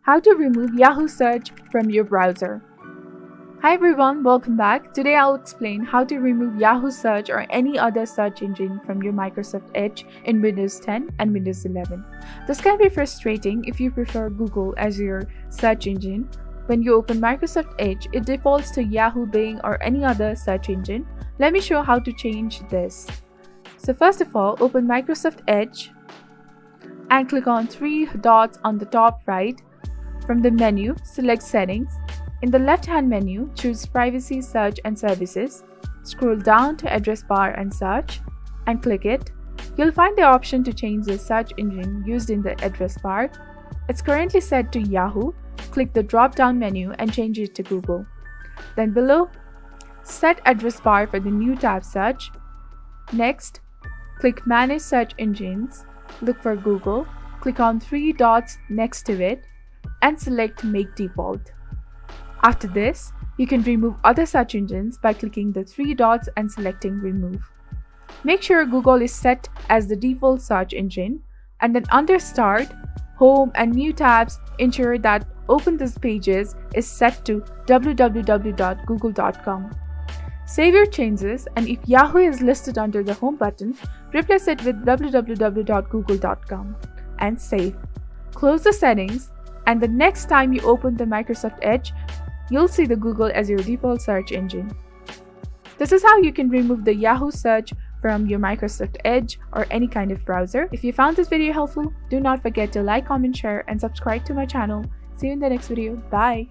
How to remove Yahoo Search from your browser. Hi everyone, welcome back. Today I'll explain how to remove Yahoo Search or any other search engine from your Microsoft Edge in Windows 10 and Windows 11. This can be frustrating if you prefer Google as your search engine. When you open Microsoft Edge, it defaults to Yahoo, Bing, or any other search engine. Let me show how to change this. So first of all, open Microsoft Edge and click on three dots on the top right. From the menu, select Settings. In the left-hand menu, choose Privacy, Search and Services. Scroll down to Address Bar and Search and click it. You'll find the option to change the search engine used in the address bar. It's currently set to Yahoo. Click the drop-down menu and change it to Google. Then below, set address bar for the new tab Search. Next, click Manage Search Engines. Look for Google. Click on three dots next to it and select Make Default. After this, you can remove other search engines by clicking the three dots and selecting Remove. Make sure Google is set as the default search engine, and then under Start, Home and New tabs, ensure that Open These Pages is set to www.google.com. Save your changes, and if Yahoo is listed under the Home button, replace it with www.google.com and save. Close the settings, and the next time you open the Microsoft Edge, you'll see the Google as your default search engine. This is how you can remove the Yahoo Search from your Microsoft Edge or any kind of browser. If you found this video helpful, do not forget to like, comment, share, and subscribe to my channel. See you in the next video. Bye!